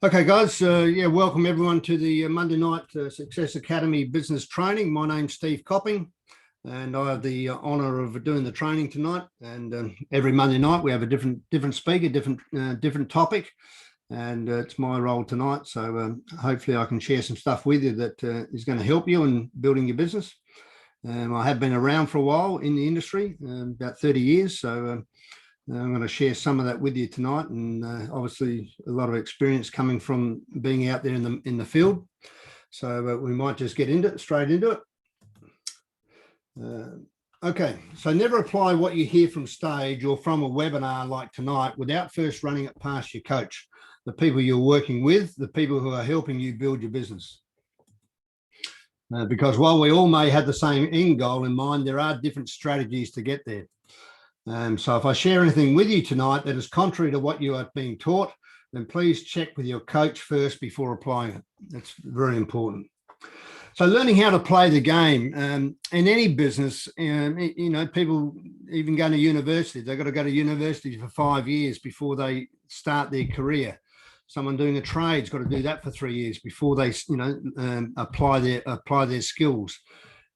Okay, guys. Yeah, welcome everyone to the Monday Night Success Academy Business Training. My name's Steve Copping, and I have the honour of doing the training tonight. And every Monday night we have a different speaker, different topic, and it's my role tonight. So hopefully I can share some stuff with you that is going to help you in building your business. I have been around for a while in the industry, about 30 years. So I'm going to share some of that with you tonight, and obviously a lot of experience coming from being out there in the field. So we might just get straight into it. Okay, so never apply what you hear from stage or from a webinar like tonight without first running it past your coach, the people you're working with, the people who are helping you build your business. Because while we all may have the same end goal in mind, there are different strategies to get there. So if I share anything with you tonight that is contrary to what you are being taught, then please check with your coach first before applying it. That's very important. So learning how to play the game in any business, you know, people even go to university, they've got to go to university for 5 years before they start their career. Someone doing a trade's got to do that for 3 years before they, you know, apply their skills.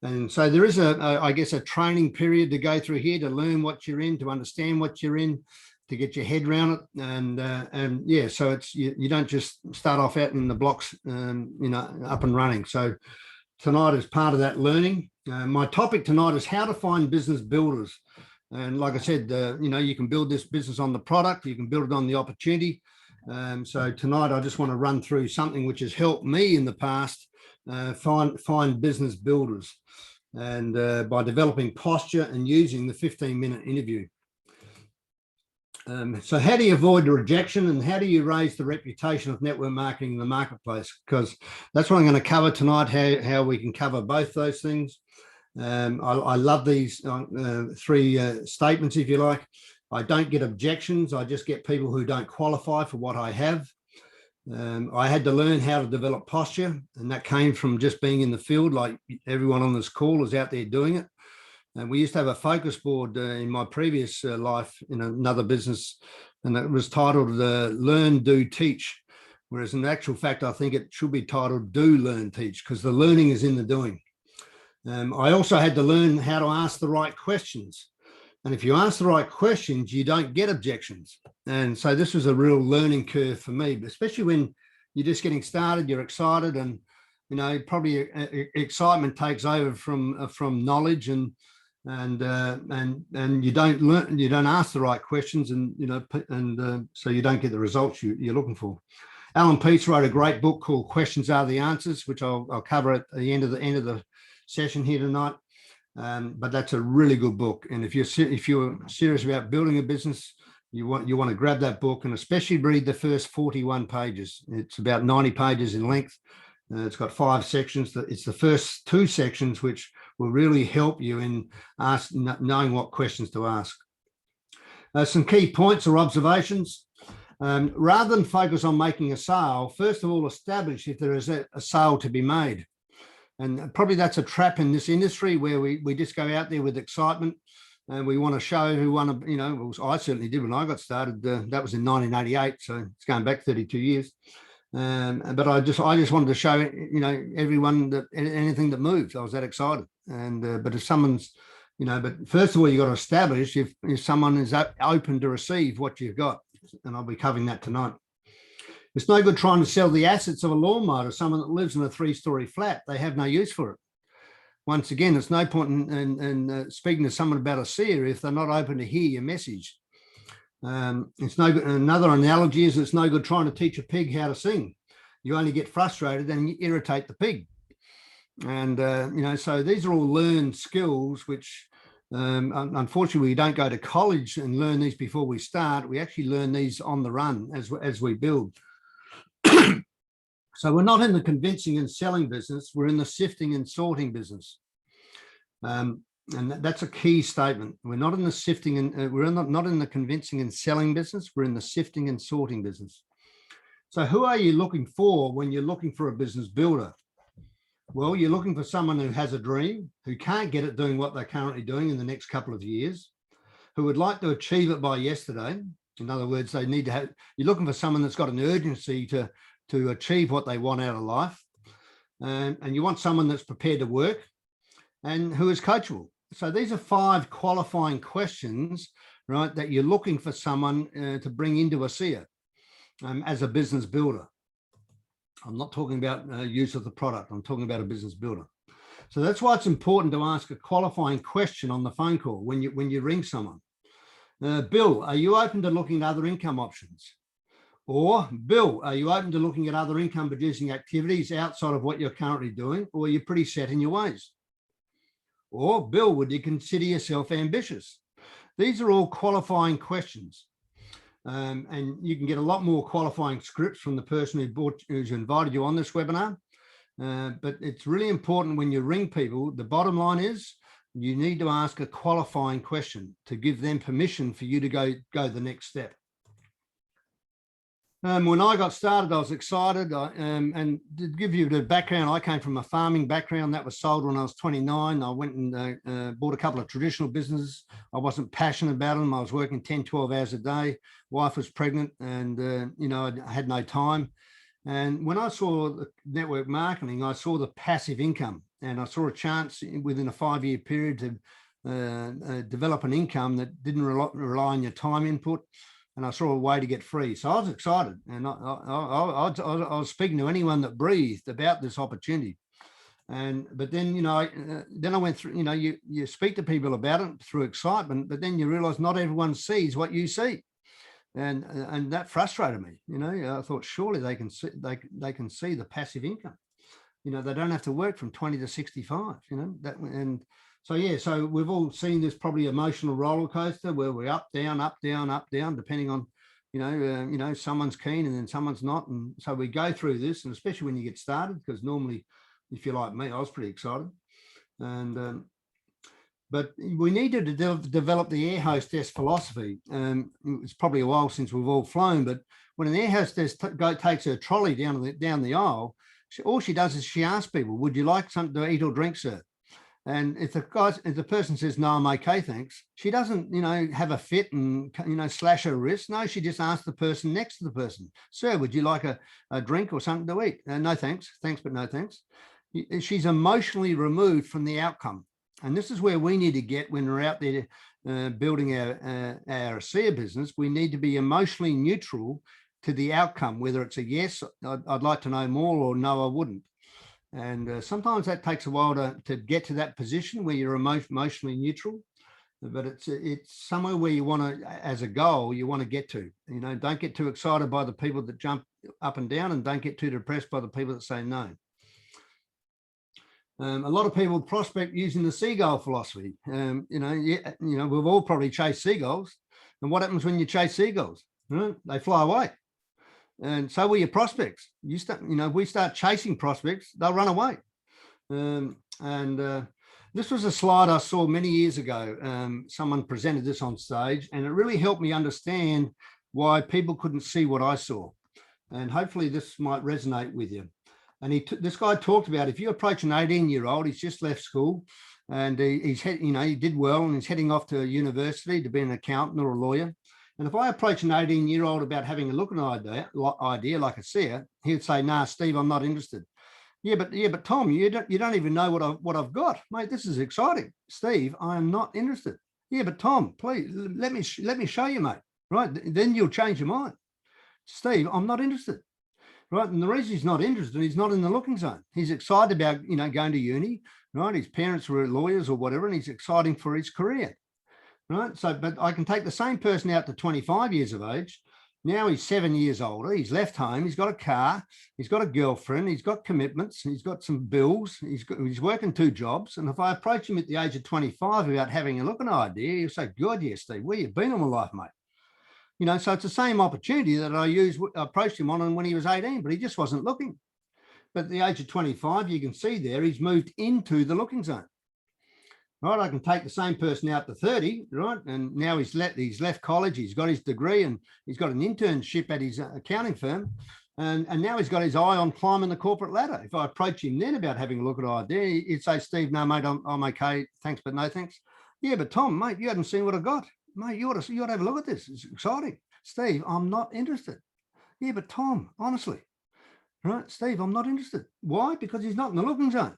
And so there is I guess, a training period to go through here to learn what you're in, to understand what you're in, to get your head around it. And yeah, so it's you don't just start off out in the blocks, you know, up and running. So tonight is part of that learning. My topic tonight is how to find business builders. And like I said, you know, you can build this business on the product, you can build it on the opportunity. So tonight I just want to run through something which has helped me in the past find business builders, and by developing posture and using the 15-minute interview. So how do you avoid the rejection, and how do you raise the reputation of network marketing in the marketplace? Because that's what I'm going to cover tonight, how we can cover both those things. I love these three statements, if you like. I don't get objections. I just get people who don't qualify for what I have. I had to learn how to develop posture, and that came from just being in the field, like everyone on this call is out there doing it. And we used to have a focus board in my previous life in another business, and it was titled Learn, Do, Teach. Whereas in actual fact, I think it should be titled Do, Learn, Teach, because the learning is in the doing. I also had to learn how to ask the right questions. And if you ask the right questions, you don't get objections. And so this was a real learning curve for me, especially when you're just getting started, you're excited, and, you know, probably excitement takes over from knowledge, and you don't learn, you don't ask the right questions, and, you know, so you don't get the results you're looking for. Alan Peace wrote a great book called Questions Are the Answers, which I'll cover at the end of the session here tonight. But that's a really good book, and if you're serious about building a business, you want to grab that book, and especially read the first 41 pages. It's about 90 pages in length. It's got 5 sections. It's the first 2 sections which will really help you in knowing what questions to ask. Some key points or observations. Rather than focus on making a sale, first of all, establish if there is a sale to be made. And probably that's a trap in this industry, where we just go out there with excitement and we want to show who won, you know, I certainly did when I got started. That was in 1988, so it's going back 32 years. But I just wanted to show, you know, everyone that anything that moved, I was that excited. And but if someone's, you know, but first of all, you got to establish if someone is open to receive what you've got, and I'll be covering that tonight. It's no good trying to sell the assets of a lawnmower to someone that lives in a 3-story flat. They have no use for it. Once again, it's no point in speaking to someone about a seer if they're not open to hear your message. It's no good. Another analogy is it's no good trying to teach a pig how to sing. You only get frustrated and you irritate the pig. And, you know, so these are all learned skills, which unfortunately we don't go to college and learn these before we start. We actually learn these on the run as we build. So we're not in the convincing and selling business, we're in the sifting and sorting business. And that's a key statement. We're not in the sifting and we're not in the convincing and selling business, we're in the sifting and sorting business. So who are you looking for when you're looking for a business builder? Well, you're looking for someone who has a dream, who can't get it doing what they're currently doing in the next couple of years, who would like to achieve it by yesterday. In other words, they need to have, you're looking for someone that's got an urgency to to achieve what they want out of life. And you want someone that's prepared to work and who is coachable. So these are 5 qualifying questions, right, that you're looking for someone to bring into ASEA as a business builder. I'm not talking about use of the product. I'm talking about a business builder. So that's why it's important to ask a qualifying question on the phone call when you ring someone. Bill, are you open to looking at other income options? Or, Bill, are you open to looking at other income producing activities outside of what you're currently doing, or you're pretty set in your ways? Or, Bill, would you consider yourself ambitious? These are all qualifying questions. And you can get a lot more qualifying scripts from the person who's invited you on this webinar. But it's really important when you ring people, the bottom line is you need to ask a qualifying question to give them permission for you to go the next step. When I got started, I was excited. And to give you the background, I came from a farming background that was sold when I was 29. I went and bought a couple of traditional businesses. I wasn't passionate about them. I was working 10, 12 hours a day. Wife was pregnant and, I had no time. And when I saw the network marketing, I saw the passive income and I saw a chance within a 5-year period to develop an income that didn't rely on your time input. And I saw a way to get free. So I was excited. And I was speaking to anyone that breathed about this opportunity. But then, then I went through, you speak to people about it through excitement, but then you realize not everyone sees what you see. And that frustrated me. I thought surely they can see the passive income. They don't have to work from 20 to 65, So we've all seen this probably emotional roller coaster where we're up, down, depending on, someone's keen and then someone's not. And so we go through this, and especially when you get started, because normally, if you're like me, I was pretty excited. But we need to develop the air hostess philosophy. It's probably a while since we've all flown, but when an air hostess takes her trolley down the aisle, all she does is she asks people, would you like something to eat or drink, sir? And if the person says, no, I'm okay, thanks, she doesn't, have a fit and, slash her wrist. No, she just asks the person next to the person, sir, would you like a drink or something to eat? No, thanks. Thanks, but no thanks. She's emotionally removed from the outcome. And this is where we need to get when we're out there building our ASEA business. We need to be emotionally neutral to the outcome, whether it's a yes, I'd like to know more, or no, I wouldn't. And sometimes that takes a while to get to that position where you're emotionally neutral, but it's somewhere where you want to, as a goal, you want to get to. Don't get too excited by the people that jump up and down, and don't get too depressed by the people that say no. A lot of people prospect using the seagull philosophy. We've all probably chased seagulls. And what happens when you chase seagulls? They fly away. And so will your prospects. We start chasing prospects, they'll run away. This was a slide I saw many years ago. Someone presented this on stage, and it really helped me understand why people couldn't see what I saw. And hopefully this might resonate with you. And this guy talked about, if you approach an 18-year-old, he's just left school, and he did well, and he's heading off to a university to be an accountant or a lawyer. And if I approach an 18-year-old about having a look at an idea like ASEA, he would say, "Nah, Steve, I'm not interested." Yeah, but Tom, you don't even know what I've got, mate. This is exciting, Steve. I am not interested. Yeah, but Tom, please let me show you, mate. Right, then you'll change your mind. Steve, I'm not interested. Right, and the reason he's not interested, he's not in the looking zone. He's excited about going to uni. Right, his parents were lawyers or whatever, and he's excited for his career. Right. So, but I can take the same person out to 25 years of age. Now he's 7 years older. He's left home. He's got a car. He's got a girlfriend. He's got commitments. He's got some bills. He's working 2 jobs. And if I approach him at the age of 25 about having a look at an idea, he'll say, "God, yes, Steve, where you been all my life, mate?" So it's the same opportunity that I approached him on when he was 18, but he just wasn't looking. But at the age of 25, you can see there, he's moved into the looking zone. Right, I can take the same person out to 30, right? And now he's left college, he's got his degree, and he's got an internship at his accounting firm. And now he's got his eye on climbing the corporate ladder. If I approach him then about having a look at an idea, he'd say, "Steve, no, mate, I'm okay. Thanks, but no thanks." Yeah, but Tom, mate, you haven't seen what I got. Mate, you ought to have a look at this. It's exciting. Steve, I'm not interested. Yeah, but Tom, honestly. Right, Steve, I'm not interested. Why? Because he's not in the looking zone.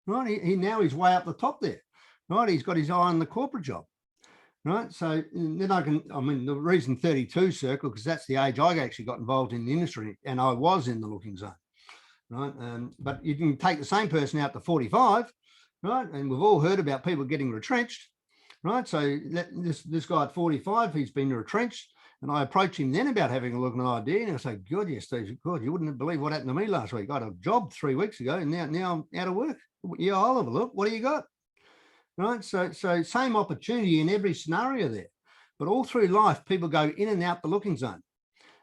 Right, he now he's way up the top there. Right, he's got his eye on the corporate job. Right, so then I mean, the reason 32 circle, because that's the age I actually got involved in the industry, and I was in the looking zone. Right, but you can take the same person out to 45, right, and we've all heard about people getting retrenched. Right, so this guy at 45, he's been retrenched, and I approached him then about having a look at an idea, and I say, God, yes, Steve, God, you wouldn't believe what happened to me last week. I had a job 3 weeks ago, and now I'm out of work. Yeah, I'll have a look. What do you got? Right, so same opportunity in every scenario there, but all through life, people go in and out the looking zone,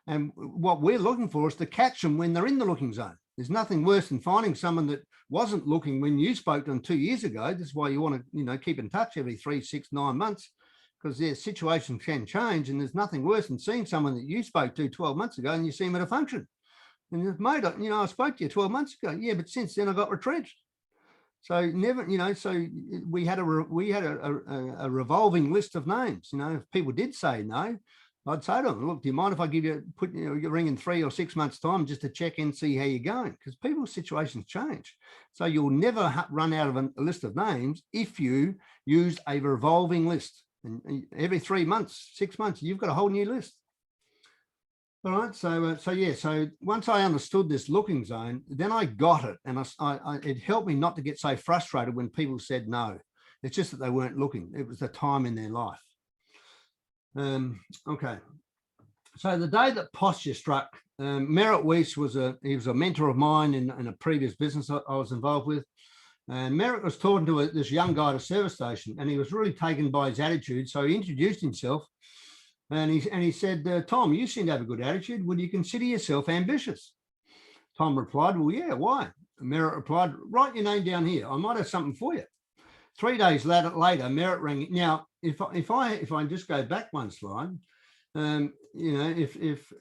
and what we're looking for is to catch them when they're in the looking zone. There's nothing worse than finding someone that wasn't looking when you spoke to them 2 years ago. This is why you want to, keep in touch every 3, 6, 9 months, because their situation can change. And there's nothing worse than seeing someone that you spoke to 12 months ago and you see them at a function. And you're, mate, I spoke to you 12 months ago. Yeah, but since then I got retrenched. So never, so we had a revolving list of names. If people did say no, I'd say to them, look, do you mind if I give you, you ring in 3 or 6 months' time just to check in, see how you're going? Because people's situations change. So you'll never run out of a list of names if you use a revolving list. And every 3 months, 6 months, you've got a whole new list. All right. So once I understood this looking zone, then I got it. And it helped me not to get so frustrated when people said no. It's just that they weren't looking. It was the time in their life. Okay, so the day that posture struck, Merritt Weiss was a mentor of mine in a previous business I was involved with, and Merritt was talking to this young guy at a service station, and he was really taken by his attitude. So he introduced himself, and he said, Tom, you seem to have a good attitude. Would you consider yourself ambitious? Tom replied, well, yeah, why? Merritt replied, write your name down here. I might have something for you. 3 days later, Merritt rang. Now, if I just go back one slide, if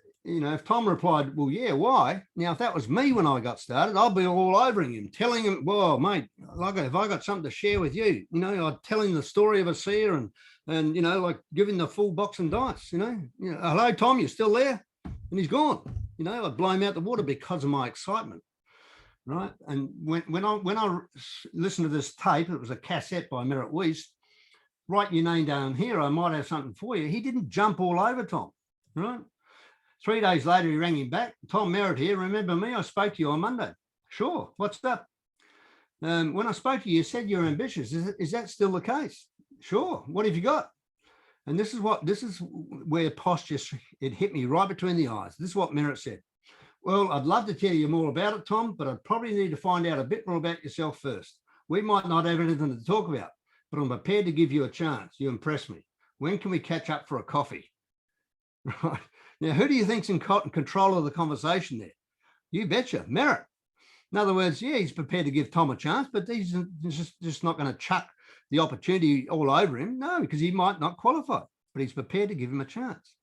Tom replied, well, yeah, why? Now, if that was me when I got started, I'd be all over him, telling him, well, mate, like if I got something to share with you, I'd tell him the story of a seer and like giving the full box and dice, hello, Tom, you're still there? And he's gone. I'd blow him out the water because of my excitement. Right. And when I listened to this tape, it was a cassette by Merritt Weiss, write your name down here, I might have something for you. He didn't jump all over Tom. Right. 3 days later, he rang him back. Tom Merritt here. Remember me? I spoke to you on Monday. Sure. What's up? When I spoke to you, you said you're ambitious. Is that still the case? Sure. What have you got? And this is where posture, it hit me right between the eyes. This is what Merritt said. Well, I'd love to tell you more about it, Tom, but I'd probably need to find out a bit more about yourself first. We might not have anything to talk about, but I'm prepared to give you a chance. You impress me. When can we catch up for a coffee? Right. Now, who do you think's in control of the conversation there? You betcha, Merritt. In other words, yeah, he's prepared to give Tom a chance, but he's just not going to chuck the opportunity all over him. No, because he might not qualify, but he's prepared to give him a chance.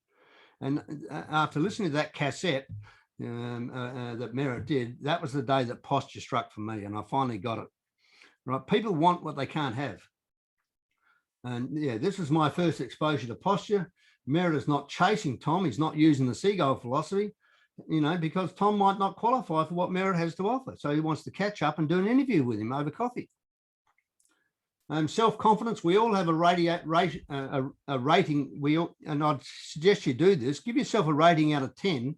And after listening to that cassette, that Merritt did, that was the day that posture struck for me, and I finally got it. Right, people want what they can't have, and yeah, this was my first exposure to posture. Merritt is not chasing Tom; he's not using the seagull philosophy, because Tom might not qualify for what Merritt has to offer, so he wants to catch up and do an interview with him over coffee. Self-confidence, we all have a rating. And I'd suggest you do this. Give yourself a rating out of 10.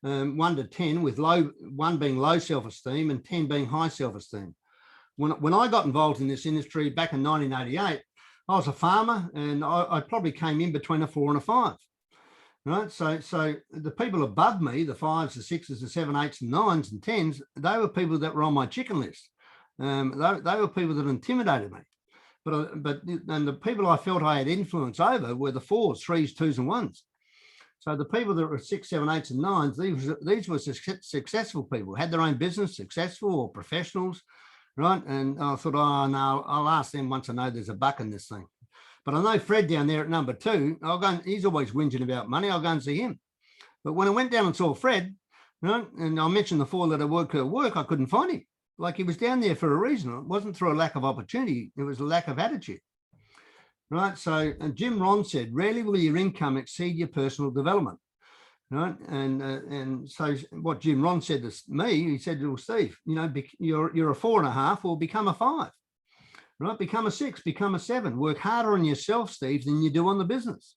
1 to 10, with 1 being low self-esteem and 10 being high self-esteem. When I got involved in this industry back in 1988, I was a farmer, and I probably came in between a 4 and a 5. Right, so the people above me, the 5s, the 6s, the 7, 8s, and 9s and 10s, they were people that were on my chicken list. They were people that intimidated me. But the people I felt I had influence over were the 4s, 3s, 2s, and 1s. So the people that were 6, 7, 8s, and 9s, these were successful people, had their own business, successful or professionals, right? And I thought, oh, no, I'll ask them once I know there's a buck in this thing. But I know Fred down there at number 2, he's always whinging about money. I'll go and see him. But when I went down and saw Fred, right, and I mentioned the 4-letter word at work, I couldn't find him. Like, he was down there for a reason. It wasn't through a lack of opportunity. It was a lack of attitude. Right, so Jim Ron said, rarely will your income exceed your personal development. right? And so what Jim Ron said to me, he said, well, Steve, you know, you're a 4.5 or become a 5, right? Become a 6, become a 7. Work harder on yourself, Steve, than you do on the business.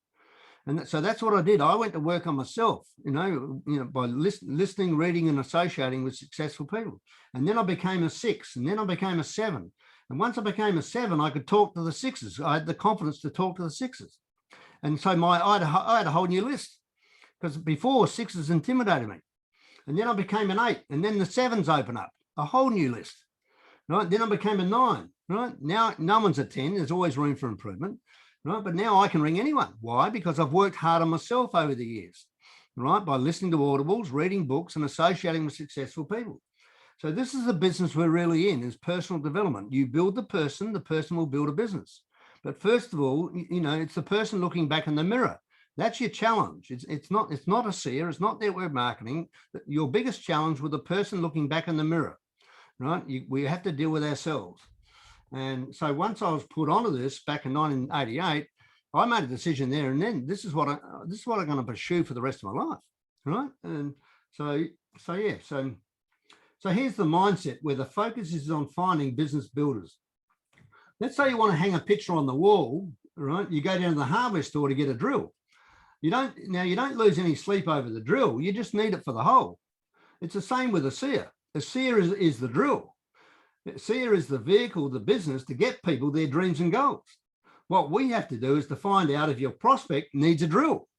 And so that's what I did. I went to work on myself, you know, by listening, reading, and associating with successful people. And then I became a 6, and then I became a 7. And once I became a 7, I could talk to the 6s. I had the confidence to talk to the 6s. And so I had a whole new list, because before 6s intimidated me. And then I became an 8, and then the 7s open up, a whole new list, right? Then I became a 9, right? Now no one's a 10. There's always room for improvement. Right, but now I can ring anyone. Why? Because I've worked hard on myself over the years, right? By listening to audibles, reading books, and associating with successful people. So this is the business we're really in, is personal development. You build the person will build a business. But first of all, you know, it's the person looking back in the mirror. That's your challenge. It's not a seer, it's not network marketing. Your biggest challenge with the person looking back in the mirror, right? We have to deal with ourselves. And so once I was put onto this back in 1988, I made a decision there, and then this is what I'm going to pursue for the rest of my life, right? And so yeah, so here's the mindset where the focus is on finding business builders. Let's say you want to hang a picture on the wall, right? You go down to the hardware store to get a drill. You don't lose any sleep over the drill. You just need it for the hole. It's the same with a seer. A seer is the drill. Seer is the vehicle, the business to get people their dreams and goals. What we have to do is to find out if your prospect needs a drill.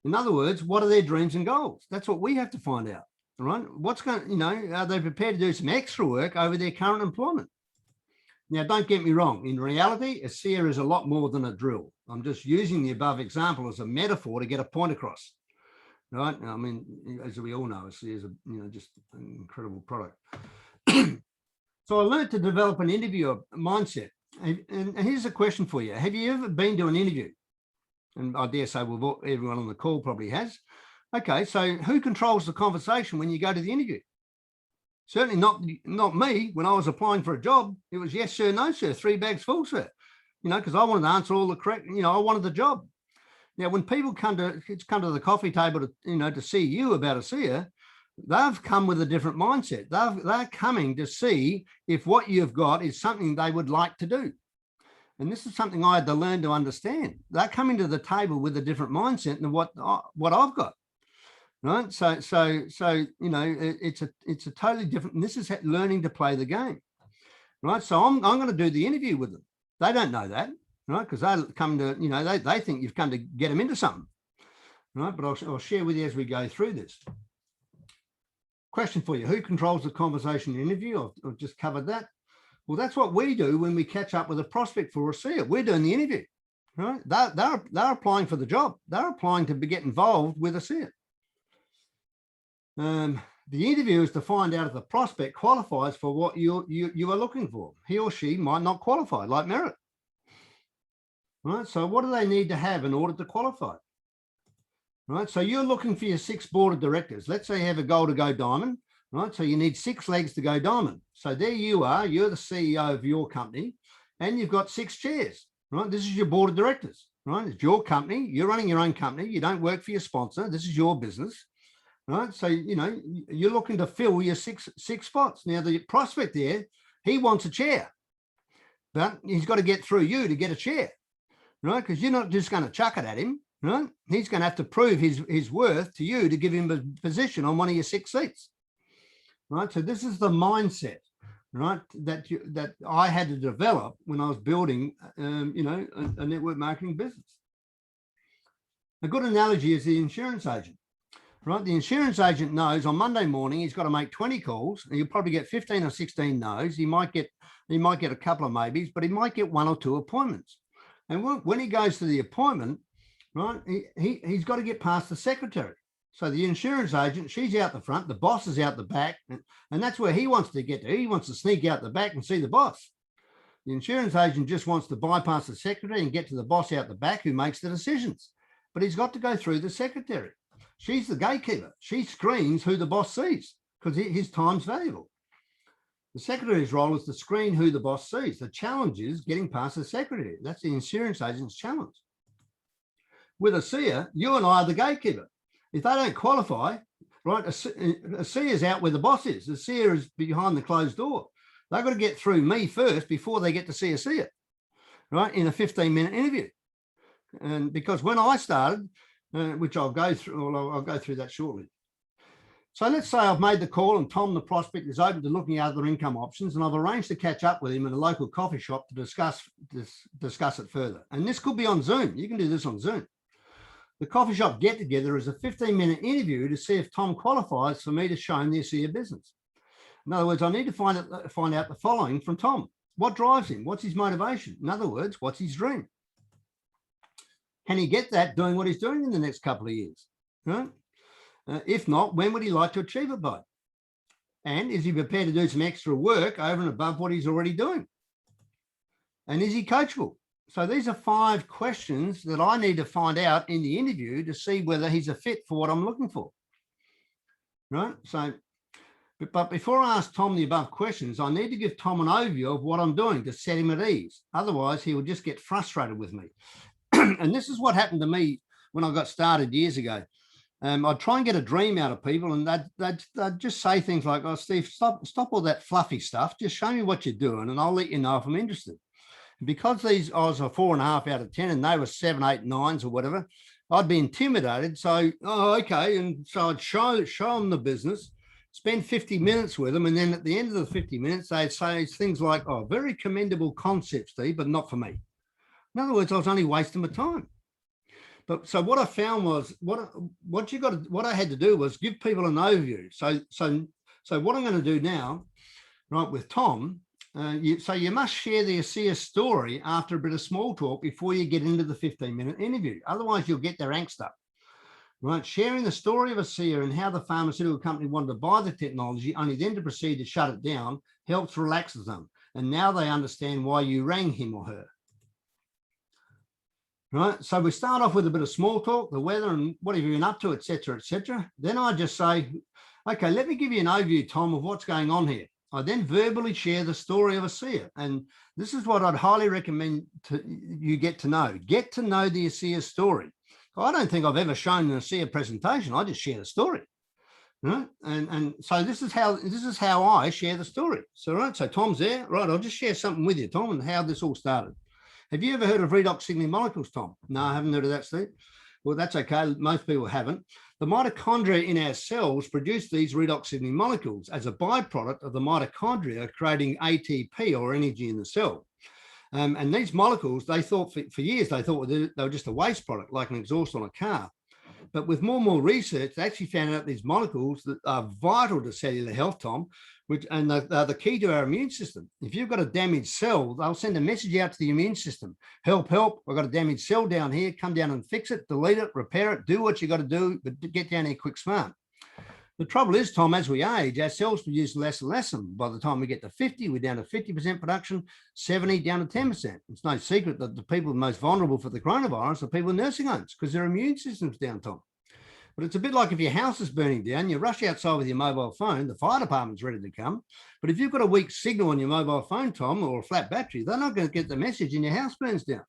In other words, what are their dreams and goals? That's what we have to find out, right? Are they prepared to do some extra work over their current employment? Now, don't get me wrong. In reality, a seer is a lot more than a drill. I'm just using the above example as a metaphor to get a point across, right? I mean, as we all know, a seer is just an incredible product. So I learned to develop an interviewer mindset. And here's a question for you. Have you ever been to an interview? And I dare say everyone on the call probably has. Okay, so who controls the conversation when you go to the interview? Certainly not me. When I was applying for a job, it was yes, sir, no, sir, 3 bags full, sir. Because I wanted to answer all the correct, I wanted the job. Now, when people come to the coffee table to see you about a seer, they've come with a different mindset. They're coming to see if what you've got is something they would like to do. And this is something I had to learn to understand. They're coming to the table with a different mindset than what I've got. Right. So it's a totally different, and this is learning to play the game. Right. So I'm going to do the interview with them. They don't know that, right? Because they come to, they think you've come to get them into something. Right. But I'll share with you as we go through this. Question for you. Who controls the conversation interview? I've just covered that. Well, that's what we do when we catch up with a prospect for a seer. We're doing the interview, right? They're applying for the job. They're applying to get involved with a seer. The interview is to find out if the prospect qualifies for what you are looking for. He or she might not qualify, like merit. Right. So what do they need to have in order to qualify? Right. So you're looking for your 6 board of directors. Let's say you have a goal to go diamond. Right. So you need 6 legs to go diamond. So there you are. You're the CEO of your company, and you've got 6 chairs. Right. This is your board of directors. Right. It's your company. You're running your own company. You don't work for your sponsor. This is your business. Right. So, you're looking to fill your six spots. Now, the prospect there, he wants a chair, but he's got to get through you to get a chair, right? Because you're not just going to chuck it at him, right? He's going to have to prove his worth to you to give him a position on one of your 6 seats, right? So this is the mindset, right, that I had to develop when I was building, a network marketing business. A good analogy is the insurance agent. Right, the insurance agent knows on Monday morning he's got to make 20 calls, and he'll probably get 15 or 16 no's. He might get a couple of maybes, but he might get 1 or 2 appointments. And when he goes to the appointment, right, he's got to get past the secretary. So the insurance agent, she's out the front, the boss is out the back, and that's where he wants to get to. He wants to sneak out the back and see the boss. The insurance agent just wants to bypass the secretary and get to the boss out the back who makes the decisions. But he's got to go through the secretary. She's the gatekeeper. She screens who the boss sees because his time's valuable. The secretary's role is to screen who the boss sees. The challenge is getting past the secretary. That's the insurance agent's challenge. With a seer, you and I are the gatekeeper. If they don't qualify, right, a seer is out where the boss is. The seer is behind the closed door. They've got to get through me first before they get to see a seer, right, in a 15-minute interview. And because when I started, which I'll go through that shortly. So let's say I've made the call and Tom, the prospect, is open to looking at other income options, and I've arranged to catch up with him in a local coffee shop to discuss it further. And this could be on Zoom. You can do this on Zoom. The coffee shop get-together is a 15-minute interview to see if Tom qualifies for me to show him the ASEA business. In other words, I need to find out the following from Tom. What drives him? What's his motivation? In other words, what's his dream? Can he get that doing what he's doing in the next couple of years? Right? If not, when would he like to achieve it by? And is he prepared to do some extra work over and above what he's already doing? And is he coachable? So these are 5 questions that I need to find out in the interview to see whether he's a fit for what I'm looking for. Right? So, but before I ask Tom the above questions, I need to give Tom an overview of what I'm doing to set him at ease. Otherwise, he will just get frustrated with me. And this is what happened to me when I got started years ago. I'd try and get a dream out of people, and they'd just say things like, "Oh, Steve, stop all that fluffy stuff. Just show me what you're doing, and I'll let you know if I'm interested." And because I was a 4.5 out of 10, and they were 7, 8, 9s or whatever, I'd be intimidated. So, oh, okay, and so I'd show them the business, spend 50 minutes with them, and then at the end of the 50 minutes, they'd say things like, "Oh, very commendable concept, Steve, but not for me." In other words, I was only wasting my time. But so what I found was what I had to do was give people an overview. So what I'm going to do now, right, with Tom, you must share the ASEA story after a bit of small talk before you get into the 15-minute interview. Otherwise, you'll get their angst up. Right, sharing the story of ASEA and how the pharmaceutical company wanted to buy the technology, only then to proceed to shut it down, helps relaxes them. And now they understand why you rang him or her. Right, so we start off with a bit of small talk, the weather and what have you been up to, etc., etc. Then I just say, okay, let me give you an overview, Tom, of what's going on here. I then verbally share the story of ASEA, and this is what I'd highly recommend you get to know. Get to know the ASEA story. I don't think I've ever shown an ASEA presentation. I just share the story. Right, and so this is how I share the story. So right, so Tom's there. Right, I'll just share something with you, Tom, and how this all started. Have you ever heard of redox signaling molecules, Tom? No, I haven't heard of that, Steve. Well, that's okay. Most people haven't. The mitochondria in our cells produce these redox signaling molecules as a byproduct of the mitochondria creating ATP, or energy in the cell. And these molecules, they thought for years, they were just a waste product, like an exhaust on a car. But with more and more research, they actually found out these molecules that are vital to cellular health, Tom, and they're the key to our immune system. If you've got a damaged cell, they'll send a message out to the immune system. Help, help, I've got a damaged cell down here. Come down and fix it, delete it, repair it, do what you got to do, but get down here quick, smart. The trouble is, Tom, as we age, our cells produce less and less. And by the time we get to 50, we're down to 50% production, 70 down to 10%. It's no secret that the people most vulnerable for the coronavirus are people in nursing homes because their immune system's down, Tom. But it's a bit like if your house is burning down, you rush outside with your mobile phone, the fire department's ready to come. But if you've got a weak signal on your mobile phone, Tom, or a flat battery, they're not going to get the message and your house burns down.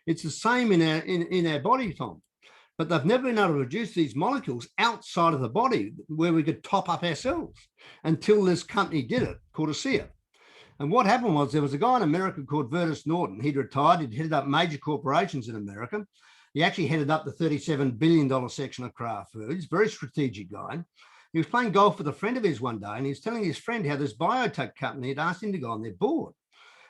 It's the same in our body, Tom. But they've never been able to reduce these molecules outside of the body where we could top up our cells until this company did it, called ASEA. And what happened was there was a guy in America called Vertus Norton. He'd retired. He'd headed up major corporations in America. He actually headed up the $37 billion section of Kraft Foods, very strategic guy. He was playing golf with a friend of his one day, and he was telling his friend how this biotech company had asked him to go on their board.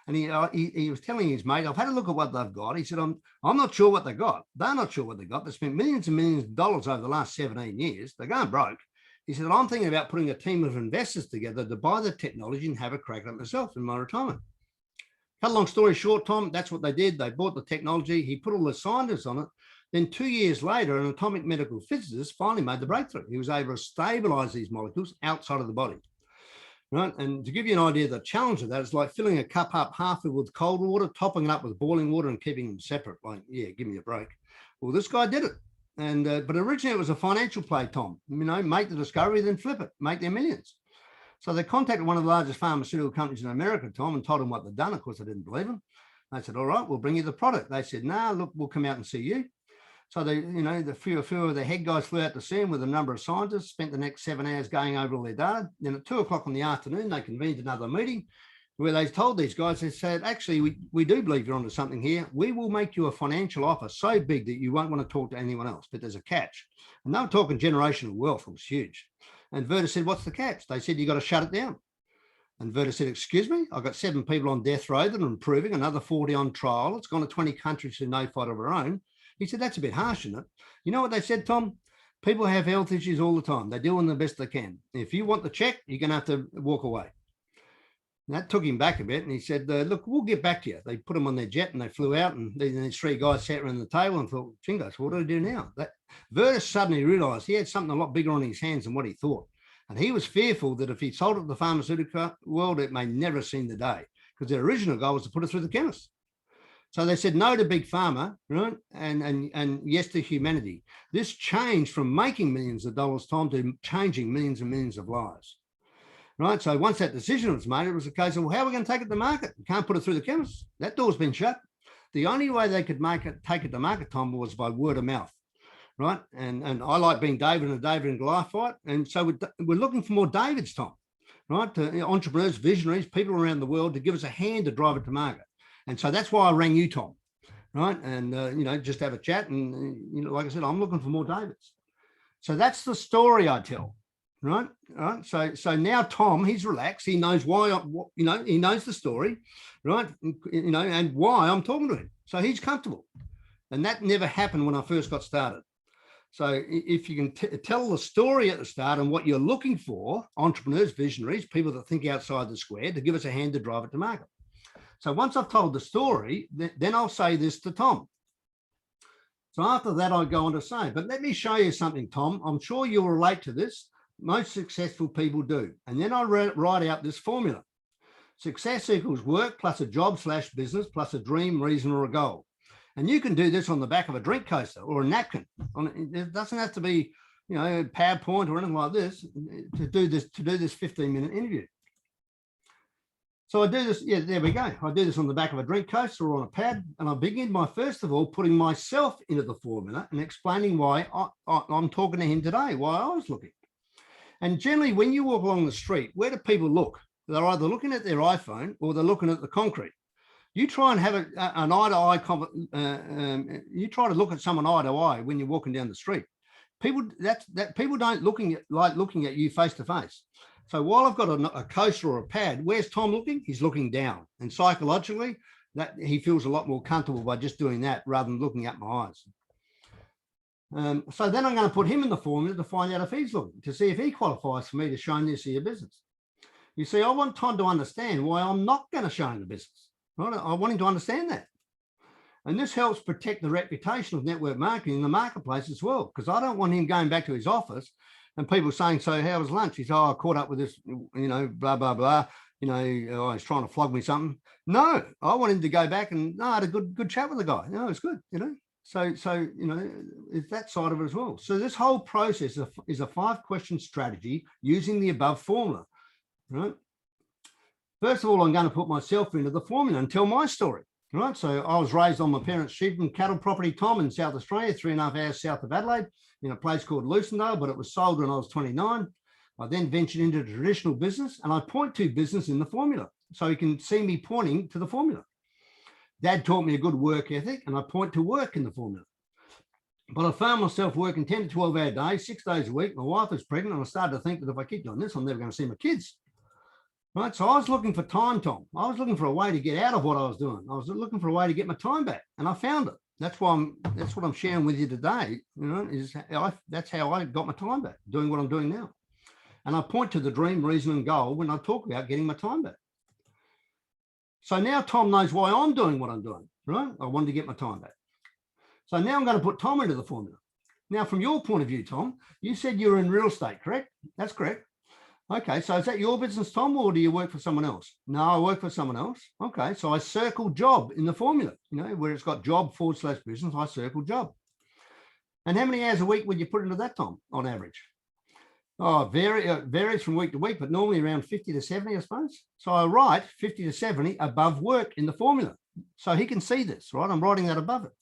And he was telling his mate, I've had a look at what they've got. He said, I'm not sure what they got. They're not sure what they got. They spent millions and millions of dollars over the last 17 years. They're going broke. He said, I'm thinking about putting a team of investors together to buy the technology and have a crack at it myself in my retirement. Cut a long story short, Tom, that's what they did. They bought the technology. He put all the scientists on it. Then 2 years later, an atomic medical physicist finally made the breakthrough. He was able to stabilize these molecules outside of the body. Right. And to give you an idea of the challenge of that, it's like filling a cup up half filled with cold water, topping it up with boiling water and keeping them separate. Like, yeah, give me a break. Well, this guy did it. And but originally it was a financial play, Tom. You know, make the discovery, then flip it, make their millions. So they contacted one of the largest pharmaceutical companies in America, Tom, and told them what they'd done. Of course, I didn't believe them. They said, all right, we'll bring you the product. They said, no, look, we'll come out and see you. So the few of the head guys flew out to see him with a number of scientists, spent the next 7 hours going over all their data. Then at 2 o'clock in the afternoon, they convened another meeting where they told these guys, they said, actually, we do believe you're onto something here. We will make you a financial offer so big that you won't want to talk to anyone else, but there's a catch. And they were talking generational wealth. It was huge. And Virta said, what's the catch? They said, you got to shut it down. And Virta said, excuse me, I've got 7 people on death row that are improving, another 40 on trial. It's gone to 20 countries through no fault of their own. He said, that's a bit harsh, isn't it? You know what they said, Tom? People have health issues all the time. They're doing the best they can. If you want the check, you're going to have to walk away. And that took him back a bit. And he said, look, we'll get back to you. They put him on their jet and they flew out. And these 3 guys sat around the table and thought, Jingos, what do I do now? Virta suddenly realized he had something a lot bigger on his hands than what he thought. And he was fearful that if he sold it to the pharmaceutical world, it may never have seen the day, because their original goal was to put it through the chemist. So they said no to big pharma, right? And yes to humanity. This changed from making millions of dollars, Tom, to changing millions and millions of lives. Right. So once that decision was made, it was a case of, well, how are we going to take it to market? We can't put it through the chemist. That door's been shut. The only way they could take it to market, Tom, was by word of mouth. Right. And I like being David in a David and Goliath fight. And so we're looking for more Davids, Tom, right? Entrepreneurs, visionaries, people around the world to give us a hand to drive it to market. And so that's why I rang you, Tom, right? And, just have a chat. And, like I said, I'm looking for more Davids. So that's the story I tell. Right. So now Tom, he's relaxed. He knows why, he knows the story, right? And why I'm talking to him. So he's comfortable. And that never happened when I first got started. So if you can tell the story at the start and what you're looking for, entrepreneurs, visionaries, people that think outside the square, to give us a hand to drive it to market. So once I've told the story, then I'll say this to Tom. So after that, I go on to say, but let me show you something, Tom. I'm sure you'll relate to this. Most successful people do. And then I write out this formula. Success equals work plus a job/business plus a dream, reason, or a goal. And you can do this on the back of a drink coaster or a napkin. It doesn't have to be, PowerPoint or anything like this to do this 15-minute interview. So I do this. Yeah, there we go. I do this on the back of a drink coaster or on a pad. And I begin by, first of all, putting myself into the formula and explaining why I'm talking to him today, why I was looking. And generally, when you walk along the street, where do people look? They're either looking at their iPhone or they're looking at the concrete. You try and have an eye-to-eye. You try to look at someone eye to eye when you're walking down the street. People don't like looking at you face to face. So while I've got a coaster or a pad, where's Tom looking? He's looking down, and psychologically, that he feels a lot more comfortable by just doing that rather than looking at my eyes. So then I'm going to put him in the formula to find out if he's looking, to see if he qualifies for me to show him this here business. You see, I want Tom to understand why I'm not going to show him the business. Right? I want him to understand that. And this helps protect the reputation of network marketing in the marketplace as well, because I don't want him going back to his office and people saying, so how was lunch? He's, I caught up with this, blah, blah, blah. He's trying to flog me something. No, I want him to go back and, I had a good chat with the guy. It's good, So, it's that side of it as well. So this whole process is a 5-question strategy using the above formula, right? First of all, I'm going to put myself into the formula and tell my story, right? So I was raised on my parents' sheep and cattle property, Tom, in South Australia, 3.5 hours south of Adelaide, in a place called Lucindale, but it was sold when I was 29. I then ventured into traditional business, and I point to business in the formula. So you can see me pointing to the formula. Dad taught me a good work ethic, and I point to work in the formula. But I found myself working 10 to 12 hour days, 6 days a week. My wife was pregnant, and I started to think that if I keep doing this, I'm never going to see my kids. Right? So I was looking for time, Tom. I was looking for a way to get out of what I was doing. I was looking for a way to get my time back, and I found it. That's what I'm sharing with you today. That's how I got my time back, doing what I'm doing now. And I point to the dream, reason, and goal when I talk about getting my time back. So now Tom knows why I'm doing what I'm doing, right? I wanted to get my time back. So now I'm going to put Tom into the formula. Now, from your point of view, Tom, you said you're in real estate, correct? That's correct. Okay, so is that your business, Tom, or do you work for someone else? No, I work for someone else. Okay, so I circle job in the formula, where it's got job/business, I circle job. And how many hours a week would you put into that, Tom, on average? Oh, varies from week to week, but normally around 50 to 70, I suppose. So I write 50 to 70 above work in the formula. So he can see this, right? I'm writing that above it.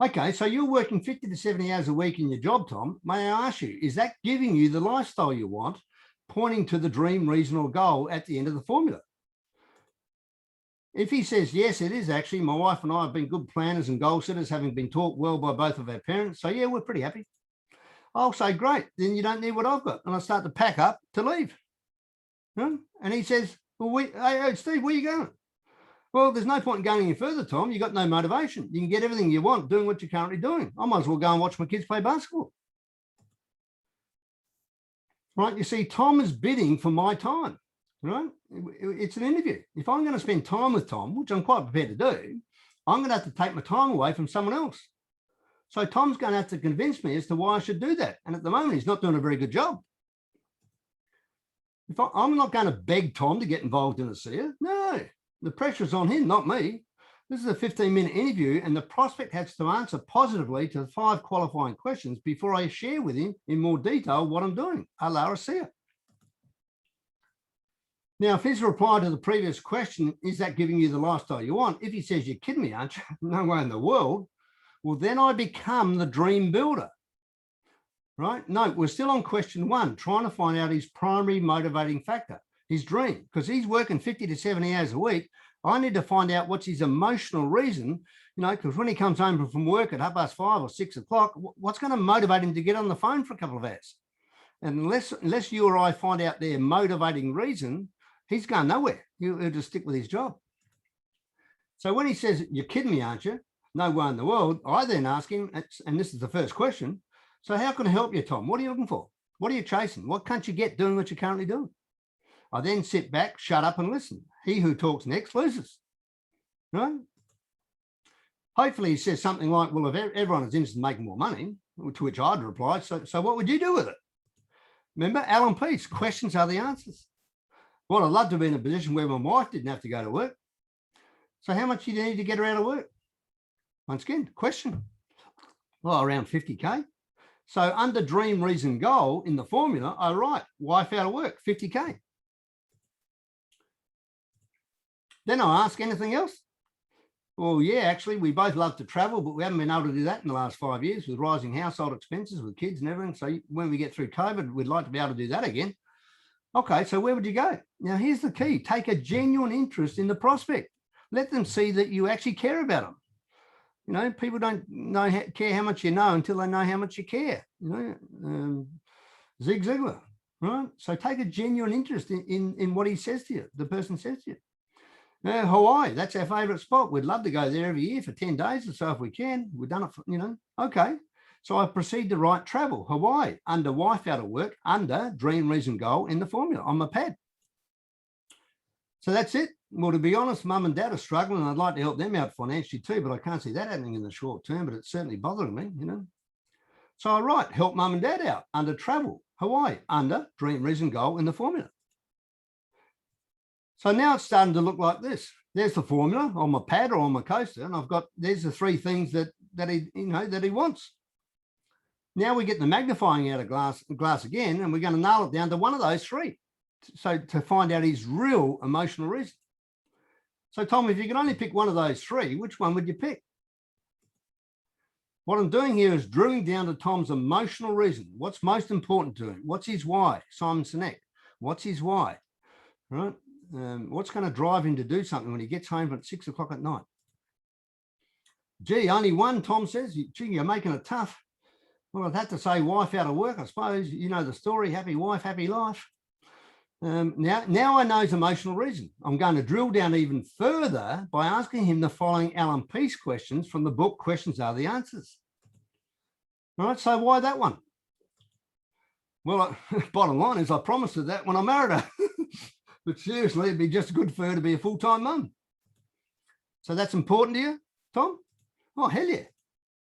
Okay, so you're working 50 to 70 hours a week in your job, Tom. May I ask you, is that giving you the lifestyle you want, pointing to the dream, reason, or goal at the end of the formula? If he says, yes, it is actually, my wife and I have been good planners and goal setters, having been taught well by both of our parents. So, yeah, we're pretty happy. I'll say, great, then you don't need what I've got. And I start to pack up to leave. And he says, well, hey, Steve, where are you going? Well, there's no point in going any further, Tom. You've got no motivation. You can get everything you want doing what you're currently doing. I might as well go and watch my kids play basketball. Right? You see, Tom is bidding for my time. Right? It's an interview. If I'm going to spend time with Tom, which I'm quite prepared to do, I'm going to have to take my time away from someone else. So Tom's going to have to convince me as to why I should do that. And at the moment, he's not doing a very good job. I'm not going to beg Tom to get involved in a SEER. No, the pressure's on him, not me. This is a 15-minute interview, and the prospect has to answer positively to the 5 qualifying questions before I share with him in more detail what I'm doing, a la a SEER. Now, if his reply to the previous question, is that giving you the lifestyle you want? If he says, you're kidding me, aren't you? No way in the world. Well, then I become the dream builder. Right? No, we're still on question 1, trying to find out his primary motivating factor, his dream, because he's working 50 to 70 hours a week. I need to find out what's his emotional reason, because when he comes home from work at 5:30 or 6 o'clock, what's going to motivate him to get on the phone for a couple of hours? And unless you or I find out their motivating reason, he's going nowhere. He'll just stick with his job. So when he says, you're kidding me, aren't you? No way in the world. I then ask him, and this is the first question, so how can I help you, Tom? What are you looking for? What are you chasing? What can't you get doing what you're currently doing? I then sit back, shut up and listen. He who talks next loses. Right? Hopefully he says something like, well, if everyone is interested in making more money, to which I'd reply, so what would you do with it? Remember, Alan Peace, questions are the answers. Well, I'd love to be in a position where my wife didn't have to go to work. So how much do you need to get her out of work? Once again, question. Well, around 50K. So under dream, reason, goal in the formula, I write wife out of work, 50K. Then I ask, anything else? Well, yeah, actually, we both love to travel, but we haven't been able to do that in the last 5 years with rising household expenses with kids and everything. So when we get through COVID, we'd like to be able to do that again. Okay, so where would you go? Now, here's the key. Take a genuine interest in the prospect. Let them see that you actually care about them. People don't care how much you know until they know how much you care. Zig Ziglar, right? So take a genuine interest in what he says to you, the person says to you. Now, Hawaii, that's our favorite spot. We'd love to go there every year for 10 days or so if we can. We've done it for, okay. So I proceed to write travel, Hawaii, under wife out of work, under dream, reason, goal in the formula on my pad. So that's it. Well, to be honest, mum and dad are struggling and I'd like to help them out financially too, but I can't see that happening in the short term, but it's certainly bothering me, So I write help mum and dad out under travel, Hawaii, under dream, reason, goal in the formula. So now it's starting to look like this. There's the formula on my pad or on my coaster, and there's the 3 things that he wants. Now we get the magnifying out of glass again, and we're going to nail it down to one of those 3. So to find out his real emotional reason. So Tom, if you could only pick one of those 3, which one would you pick? What I'm doing here is drilling down to Tom's emotional reason. What's most important to him? What's his why? Simon Sinek. What's his why? Right? What's going to drive him to do something when he gets home at 6 o'clock at night? Gee, only one, Tom says. Gee, you're making it tough. Well, I'd have to say wife out of work, I suppose. You know the story, happy wife, happy life. Now I know his emotional reason. I'm going to drill down even further by asking him the following Alan Peace questions from the book, Questions Are the Answers. All right, so why that one? Well, bottom line is I promised her that when I married her. But seriously, it'd be just good for her to be a full-time mum. So that's important to you, Tom? Oh, hell yeah,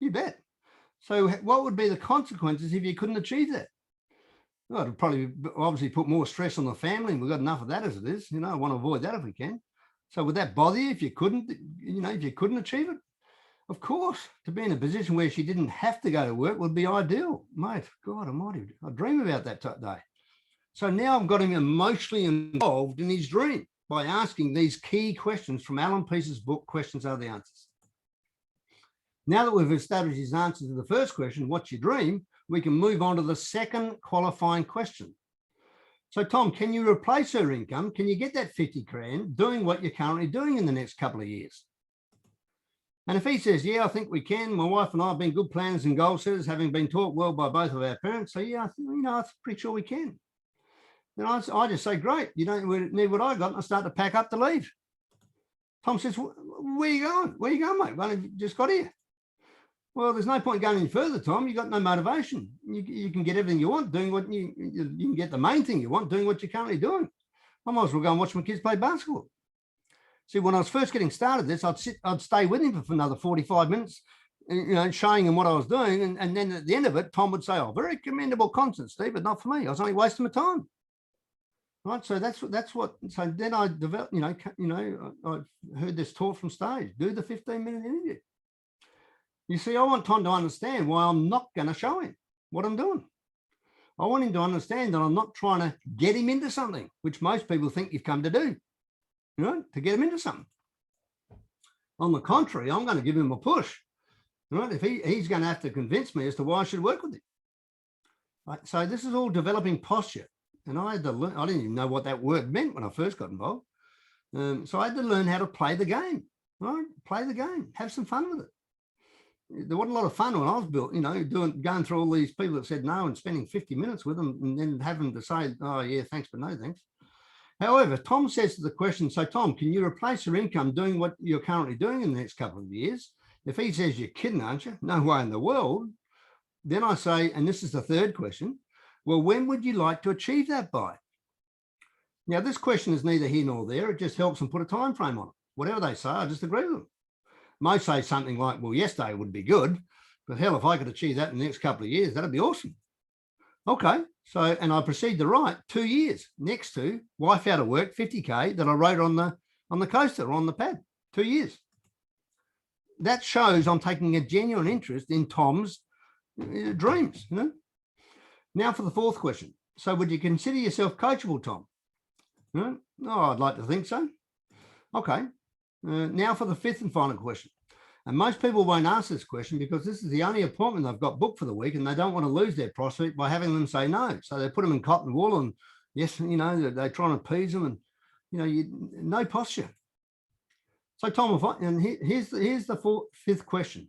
you bet. So what would be the consequences if you couldn't achieve that? Well, it'd probably obviously put more stress on the family, and we've got enough of that as it is. I want to avoid that if we can. So would that bother you if you couldn't, if you couldn't achieve it? Of course, to be in a position where she didn't have to go to work would be ideal. Mate, God almighty, I dream about that day. So now I've got him emotionally involved in his dream by asking these key questions from Alan Peace's book, Questions Are the Answers. Now that we've established his answer to the first question, what's your dream? We can move on to the second qualifying question. So Tom, can you replace her income? Can you get that 50 grand doing what you're currently doing in the next couple of years? And if he says, yeah, I think we can. My wife and I have been good planners and goal setters, having been taught well by both of our parents. So yeah, I'm pretty sure we can. Then I just say, great, you don't need what I got. And I start to pack up to leave. Tom says, where are you going? Where are you going, mate? Well, you just got here. Well, there's no point going any further, Tom. You've got no motivation. You can get everything you want doing what you can get the main thing you want doing what you're currently doing. I might as well go and watch my kids play basketball. See, when I was first getting started this, I'd stay with him for another 45 minutes, showing him what I was doing. And then at the end of it, Tom would say, oh, very commendable content, Steve, but not for me. I was only wasting my time. Right. So that's what, so then I developed, I heard this taught from stage, do the 15-minute interview. You see, I want Tom to understand why I'm not going to show him what I'm doing. I want him to understand that I'm not trying to get him into something, which most people think you've come to do, to get him into something. On the contrary, I'm going to give him a push, right? If he's going to have to convince me as to why I should work with him. Right? So this is all developing posture. And I had to learn, I didn't even know what that word meant when I first got involved. So I had to learn how to play the game, right? Play the game, have some fun with it. There wasn't a lot of fun when I was built, going through all these people that said no and spending 50 minutes with them and then having to say, oh yeah, thanks, but no thanks. However, Tom says to the question, so Tom, can you replace your income doing what you're currently doing in the next couple of years? If he says, you're kidding, aren't you? No way in the world. Then I say, and this is the third question, well, when would you like to achieve that by? Now, this question is neither here nor there. It just helps them put a time frame on it. Whatever they say, I just agree with them. Most say something like, well, yesterday would be good, but hell, if I could achieve that in the next couple of years, that'd be awesome. Okay, so, and I proceed to write 2 years next to wife out of work, 50K that I wrote on the coaster or on the pad, 2 years. That shows I'm taking a genuine interest in Tom's dreams, Now for the fourth question. So would you consider yourself coachable, Tom? Oh, I'd like to think so. Okay. Now for the fifth and final question. And most people won't ask this question because this is the only appointment they've got booked for the week and they don't want to lose their prospect by having them say no. So they put them in cotton wool and yes, they're trying to appease them and, no posture. So Tom, here's the fifth question.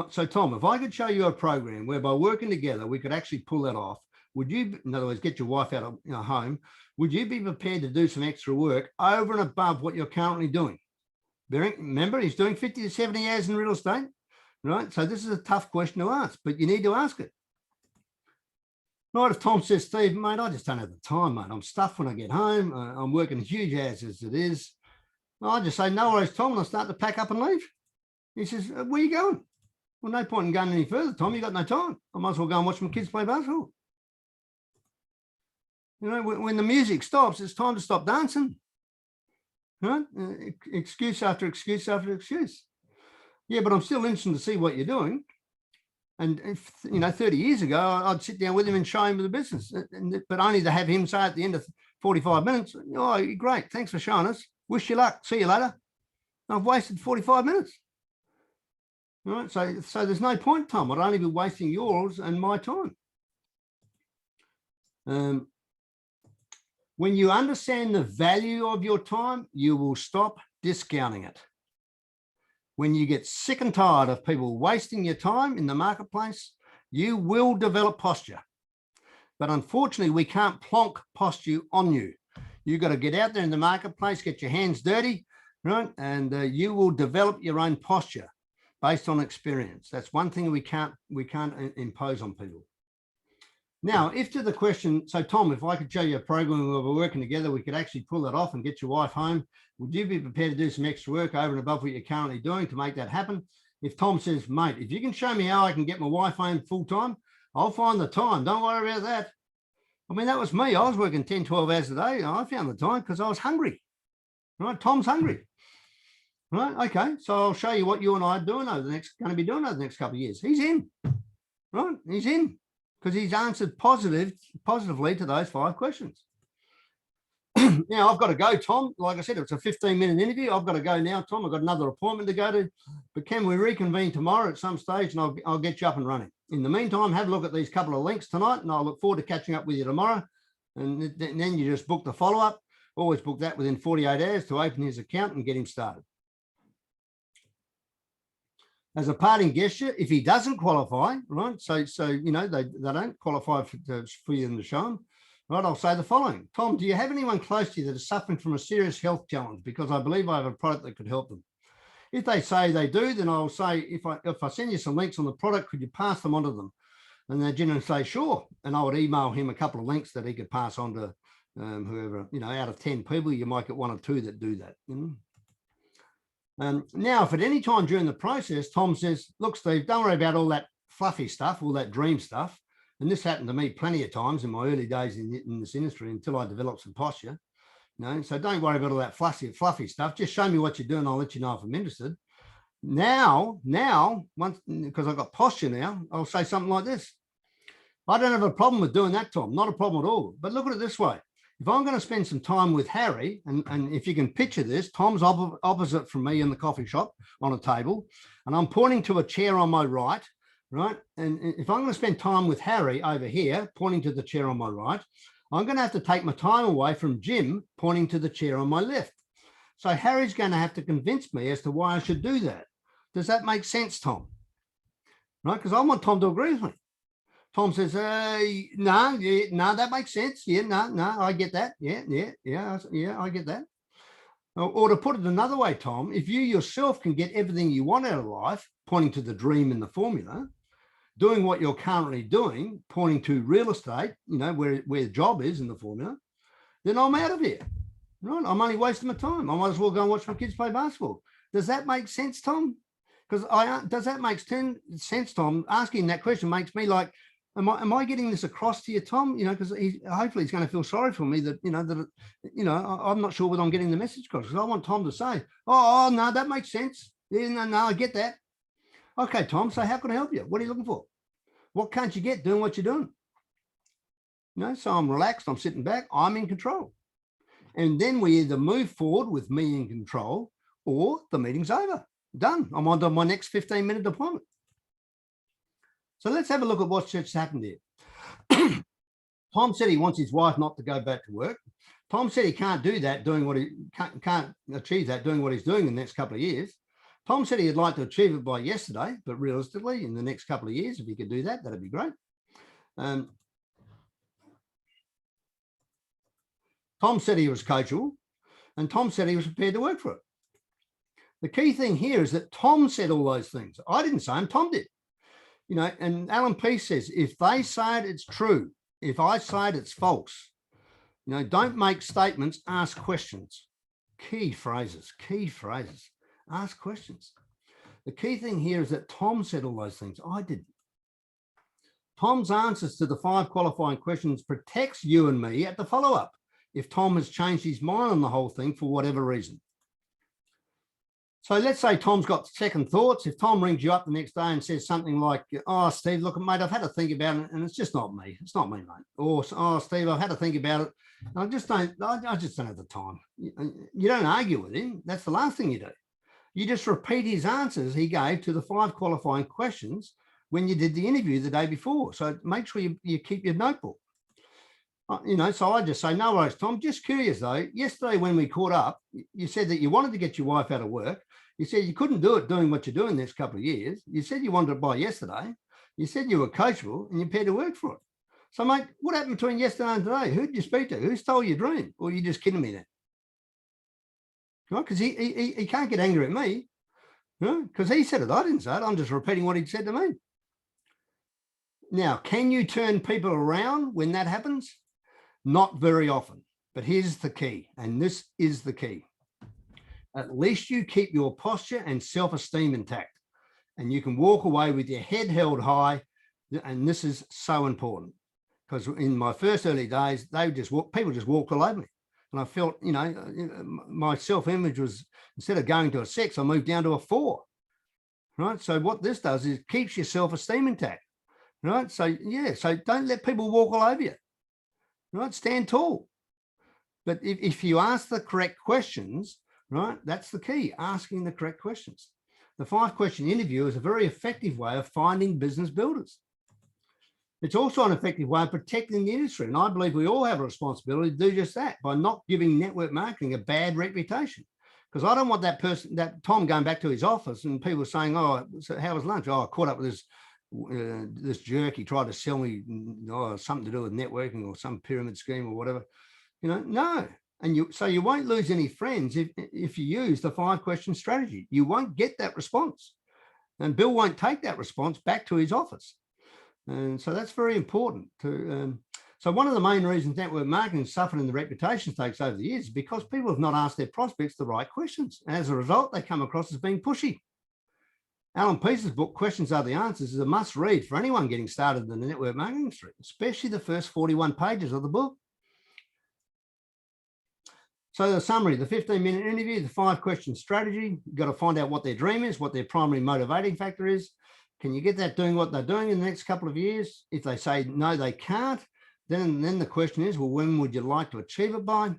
So Tom, if I could show you a program whereby working together, we could actually pull that off, would you, in other words, get your wife out of home, would you be prepared to do some extra work over and above what you're currently doing? Remember, he's doing 50 to 70 hours in real estate, right? So this is a tough question to ask, but you need to ask it. Right, if Tom says, Steve, mate, I just don't have the time, mate. I'm stuffed when I get home. I'm working huge hours as it is. I just say, no worries, Tom, and I start to pack up and leave. He says, where are you going? Well, no point in going any further, Tom. You got no time. I might as well go and watch my kids play basketball. When the music stops, it's time to stop dancing. Right? Excuse after excuse after excuse. Yeah, but I'm still interested to see what you're doing. And, 30 years ago, I'd sit down with him and show him the business, but only to have him say at the end of 45 minutes, oh, great, thanks for showing us. Wish you luck. See you later. I've wasted 45 minutes. All right, so there's no point, Tom. I'd only be wasting yours and my time. When you understand the value of your time, you will stop discounting it. When you get sick and tired of people wasting your time in the marketplace, you will develop posture. But unfortunately, we can't plonk posture on you. You've got to get out there in the marketplace, get your hands dirty, right? And you will develop your own posture based on experience. That's one thing we can't impose on people. Now, if to the question, so Tom, if I could show you a program where we're working together, we could actually pull that off and get your wife home. Would you be prepared to do some extra work over and above what you're currently doing to make that happen? If Tom says, mate, if you can show me how I can get my wife home full time, I'll find the time. Don't worry about that. I mean, that was me. I was working 10, 12 hours a day. I found the time because I was hungry. Right? Tom's hungry. Right? Okay. So I'll show you what you and I are doing going to be doing over the next couple of years. He's in. Right? He's in. Because he's answered positively to those 5 questions. Now, I've got to go, Tom. Like I said, it's a 15-minute interview. I've got to go now, Tom. I've got another appointment to go to. But can we reconvene tomorrow at some stage, and I'll get you up and running. In the meantime, have a look at these couple of links tonight, and I'll look forward to catching up with you tomorrow. And then you just book the follow-up. Always book that within 48 hours to open his account and get him started. As a parting gesture, if he doesn't qualify, right? So you know, they don't qualify for you to show him. Right, I'll say the following. Tom, do you have anyone close to you that is suffering from a serious health challenge? Because I believe I have a product that could help them. If they say they do, then I'll say, if I send you some links on the product, could you pass them on to them? And they generally say, sure. And I would email him a couple of links that he could pass on to whoever, you know, out of 10 people, you might get 1 or 2 that do that. You know? Now, if at any time during the process, Tom says, look, Steve, don't worry about all that fluffy stuff, all that dream stuff. And this happened to me plenty of times in my early days in this industry until I developed some posture. You know, so don't worry about all that fluffy stuff. Just show me what you're doing. I'll let you know if I'm interested. Now, once, because I've got posture now, I'll say something like this. I don't have a problem with doing that, Tom. Not a problem at all. But look at it this way. If I'm going to spend some time with Harry, and if you can picture this, Tom's opposite from me in the coffee shop on a table, and I'm pointing to a chair on my right. Right. And if I'm going to spend time with Harry over here, pointing to the chair on my right, I'm going to have to take my time away from Jim, pointing to the chair on my left. So Harry's going to have to convince me as to why I should do that. Does that make sense, Tom? Right. Because I want Tom to agree with me. Tom says, no, that makes sense. Yeah, no, I get that. Yeah, I get that. Or to put it another way, Tom, if you yourself can get everything you want out of life, pointing to the dream in the formula, doing what you're currently doing, pointing to real estate, you know, where the job is in the formula, then I'm out of here. Right? I'm only wasting my time. I might as well go and watch my kids play basketball. Does that make sense, Tom? Because does that make sense, Tom? Asking that question makes me like, am I getting this across to you, Tom? You know, because hopefully he's going to feel sorry for me that, I'm not sure whether I'm getting the message across. Because I want Tom to say, oh, no, that makes sense. Yeah, no, I get that. Okay, Tom, so how can I help you? What are you looking for? What can't you get doing what you're doing? You know, so I'm relaxed, I'm sitting back, I'm in control. And then we either move forward with me in control or the meeting's over. Done. I'm on to my next 15-minute appointment. So let's have a look at what's just happened here. Tom said he wants his wife not to go back to work. Tom said he can't do that, can't achieve that doing what he's doing in the next couple of years. Tom said he'd like to achieve it by yesterday, but realistically, in the next couple of years, if he could do that, that'd be great. Tom said he was coachable, and Tom said he was prepared to work for it. The key thing here is that Tom said all those things. I didn't say them, Tom did. You know, and Alan Pease says, if they say it, it's true. If I say it, it's false. You know, don't make statements, ask questions. Key phrases. Ask questions. The key thing here is that Tom said all those things. I didn't. Tom's answers to the 5 qualifying questions protects you and me at the follow-up if Tom has changed his mind on the whole thing for whatever reason. So let's say Tom's got second thoughts. If Tom rings you up the next day and says something like, oh, Steve, look, mate, I've had to think about it and it's just not me. It's not me, mate. Or, oh, Steve, I've had to think about it. I just don't have the time. You don't argue with him. That's the last thing you do. You just repeat his answers he gave to the 5 qualifying questions when you did the interview the day before. So make sure you keep your notebook. You know, so I just say, no worries, Tom. Just curious, though. Yesterday when we caught up, you said that you wanted to get your wife out of work. You said you couldn't do it doing what you're doing the next couple of years. You said you wanted it by yesterday. You said you were coachable and you're prepared to work for it. So, mate, what happened between yesterday and today? Who did you speak to? Who stole your dream? Or are you just kidding me then? Right? Because he can't get angry at me. Because he said it. I didn't say it. I'm just repeating what he said to me. Now, can you turn people around when that happens? Not very often. But here's the key, and this is the key. At least you keep your posture and self-esteem intact, and you can walk away with your head held high. And this is so important because in my first early days, people just walked all over me. And I felt, you know, my self-image was, instead of going to a 6, I moved down to a 4. Right. So what this does is keeps your self-esteem intact. Right. So, yeah. So don't let people walk all over you. Right. Stand tall. But if you ask the correct questions, right, that's the key, asking the correct questions. The 5-question interview is a very effective way of finding business builders. It's also an effective way of protecting the industry. And I believe we all have a responsibility to do just that by not giving network marketing a bad reputation. Because I don't want that person, that Tom going back to his office and people saying, oh, so how was lunch? Oh, I caught up with this jerk. He tried to sell me something to do with networking or some pyramid scheme or whatever. No. And so you won't lose any friends if you use the 5-question strategy. You won't get that response. And Bill won't take that response back to his office. And so that's very important. So one of the main reasons network marketing suffered in the reputation stakes over the years is because people have not asked their prospects the right questions. And as a result, they come across as being pushy. Alan Peace's book, Questions Are the Answers, is a must read for anyone getting started in the network marketing industry, especially the first 41 pages of the book. So the summary, the 15-minute interview, the 5-question strategy, you've got to find out what their dream is, what their primary motivating factor is. Can you get that doing what they're doing in the next couple of years? If they say, no, they can't, then the question is, well, when would you like to achieve it by?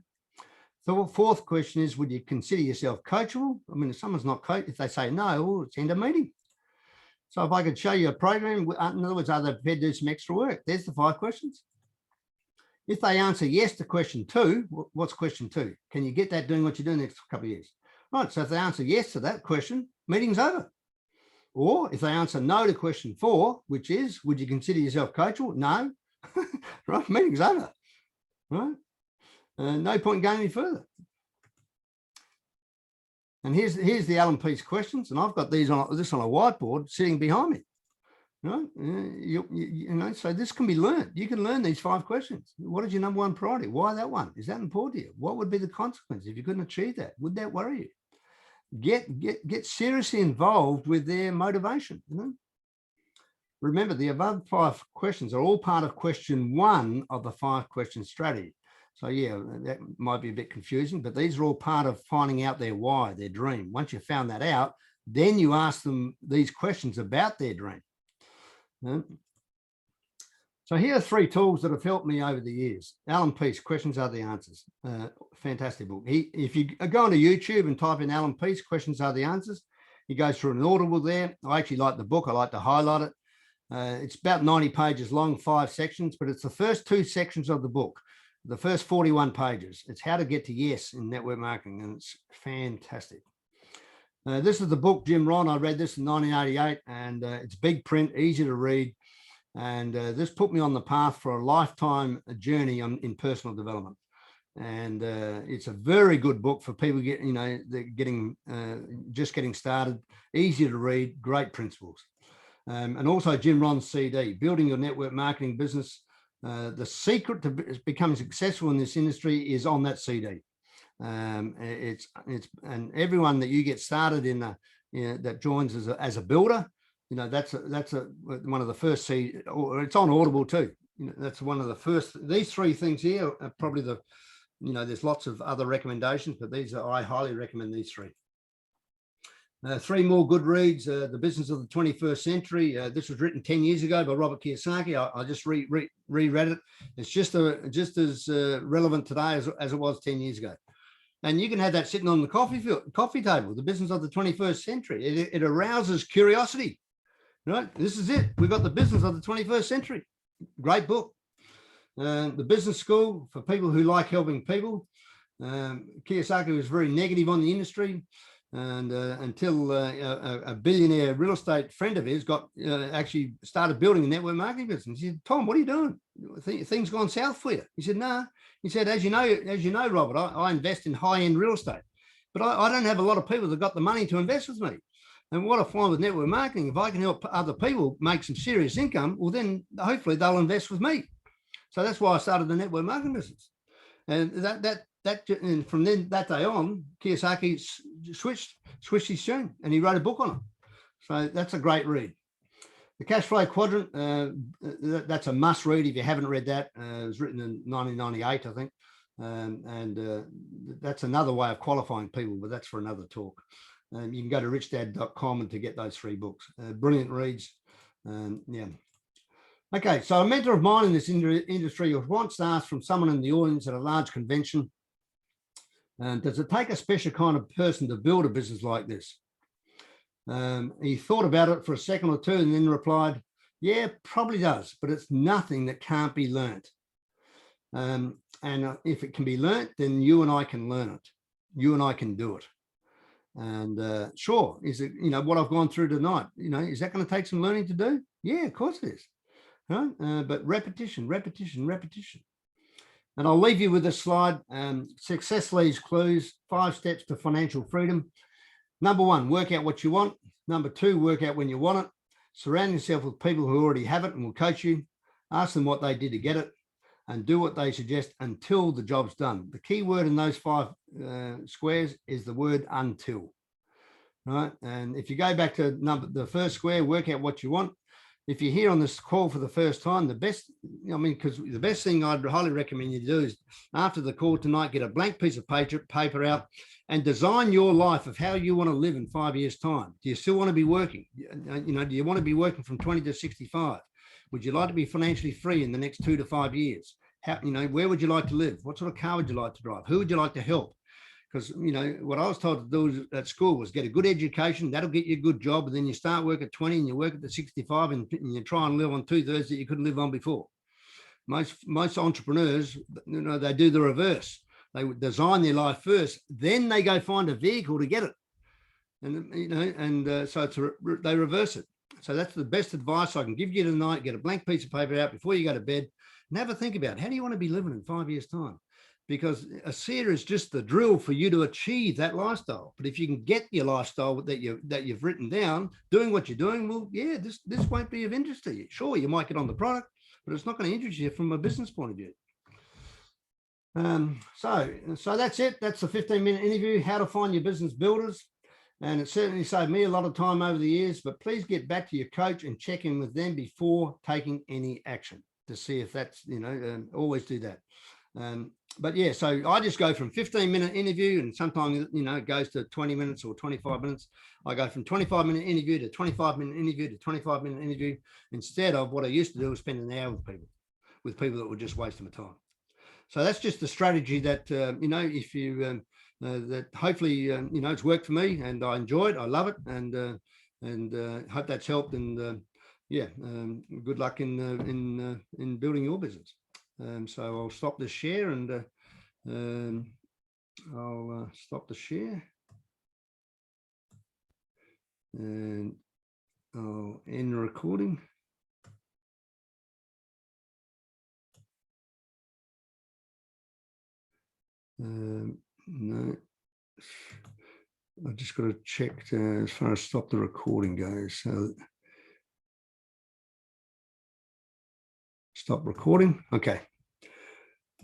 The 4th question is, would you consider yourself coachable? I mean, if someone's not coach, if they say no, well, it's end of meeting. So if I could show you a program, in other words, are they prepared to do some extra work? There's the 5 questions. If they answer yes to question 2, what's question 2? Can you get that doing what you're doing the next couple of years? Right, so if they answer yes to that question, meeting's over. Or if they answer no to question 4, which is, would you consider yourself coachable? No. Right, meeting's over. Right? No point going any further. And here's the Alan Peace questions, and I've got this on a whiteboard sitting behind me. Right? So this can be learned. You can learn these 5 questions. What is your number 1 priority? Why that one? Is that important to you? What would be the consequence if you couldn't achieve that? Would that worry you? Get seriously involved with their motivation. Remember, the above 5 questions are all part of question 1 of the 5-question strategy. So yeah, that might be a bit confusing, but these are all part of finding out their why, their dream. Once you've found that out, then you ask them these questions about their dream. So here are 3 tools that have helped me over the years. Alan Peace, Questions Are the Answers. Fantastic book. If you go onto YouTube and type in Alan Peace, Questions Are the Answers, he goes through an Audible there. I actually like the book. I like to highlight it. It's about 90 pages long, 5 sections, but it's the first 2 sections of the book, the first 41 pages. It's how to get to yes in network marketing, and it's fantastic. This is the book, Jim Rohn. I read this in 1988, and it's big print, easy to read. And this put me on the path for a lifetime journey in personal development. And it's a very good book for people just getting started, easy to read, great principles. And also Jim Rohn's CD, Building Your Network Marketing Business. The secret to becoming successful in this industry is on that CD. And everyone that you get started in, that joins as a builder, that's one of the first CD, or it's on Audible too. That's one of the first. These 3 things here are probably there's lots of other recommendations, but I highly recommend these 3. 3 more good reads. The Business of the 21st Century. This was written 10 years ago by Robert Kiyosaki. I just reread it. It's just as relevant today as it was 10 years ago. And you can have that sitting on the coffee table. The Business of the 21st Century. It arouses curiosity. Right? This is it. We've got the Business of the 21st Century. Great book. The Business School for people who like helping people. Kiyosaki was very negative on the industry. And until a billionaire real estate friend of his actually started building a network marketing business. He said, Tom, what are you doing? Things gone south for you? He said, no. He said, as you know, Robert, I invest in high-end real estate, but I don't have a lot of people that got the money to invest with me. And what I find with network marketing, if I can help other people make some serious income, well, then hopefully they'll invest with me. So that's why I started the network marketing business. And and from that day on, Kiyosaki switched his tune, and he wrote a book on it. So that's a great read. The Cash Flow Quadrant, that's a must read if you haven't read that. It was written in 1998, I think. That's another way of qualifying people, but that's for another talk. You can go to richdad.com and to get those 3 books. Brilliant reads. Yeah. Okay, so a mentor of mine in this industry was once asked from someone in the audience at a large convention, Does it take a special kind of person to build a business like this? He thought about it for a second or two and then replied, yeah, probably does, but it's nothing that can't be learnt. And if it can be learnt, then you and I can learn it. You and I can do it. And sure, is it, you know, what I've gone through tonight, you know, is that going to take some learning to do? Yeah, of course it is. Right? But repetition, repetition, repetition. And I'll leave you with this slide. Success leaves clues, 5 steps to financial freedom. Number 1, work out what you want. Number 2, work out when you want it. Surround yourself with people who already have it and will coach you. Ask them what they did to get it and do what they suggest until the job's done. The key word in those 5 squares is the word until. Right? And if you go back to the first square, work out what you want. If you're here on this call for the first time, the best, I mean, because the best thing I'd highly recommend you do is after the call tonight, get a blank piece of paper out and design your life of how you want to live in 5 years' time. Do you still want to be working? You know, do you want to be working from 20 to 65? Would you like to be financially free in the next 2 to 5 years? How, you know, where would you like to live? What sort of car would you like to drive? Who would you like to help? Because, you know, what I was told to do at school was get a good education. That'll get you a good job. And then you start work at 20 and you work at the 65 and you try and live on 2/3 that you couldn't live on before. Most entrepreneurs, you know, they do the reverse. They would design their life first, then they go find a vehicle to get it. And, you know, and so they reverse it. So that's the best advice I can give you tonight. Get a blank piece of paper out before you go to bed and have a think about how do you want to be living in 5 years' time? Because a SEER is just the drill for you to achieve that lifestyle. But if you can get your lifestyle that you've written down, doing what you're doing, well, yeah, this won't be of interest to you. Sure, you might get on the product, but it's not going to interest you from a business point of view. So that's it. That's the 15-minute interview, how to find your business builders. And it certainly saved me a lot of time over the years, but please get back to your coach and check in with them before taking any action to see if that's, you know, always do that. But yeah, so I just go from 15-minute interview and sometimes, you know, it goes to 20 minutes or 25 minutes. I go from 25-minute interview to 25-minute interview to 25-minute interview instead of what I used to do was spend an hour with people that were just wasting my time. So that's just the strategy that, you know, if you, that hopefully, you know, it's worked for me and I enjoy it. I love it. And hope that's helped. And yeah, good luck in building your business. So I'll stop the share and I'll stop the share and I'll end the recording. No, I just got to check as far as stop the recording goes. So stop recording. Okay.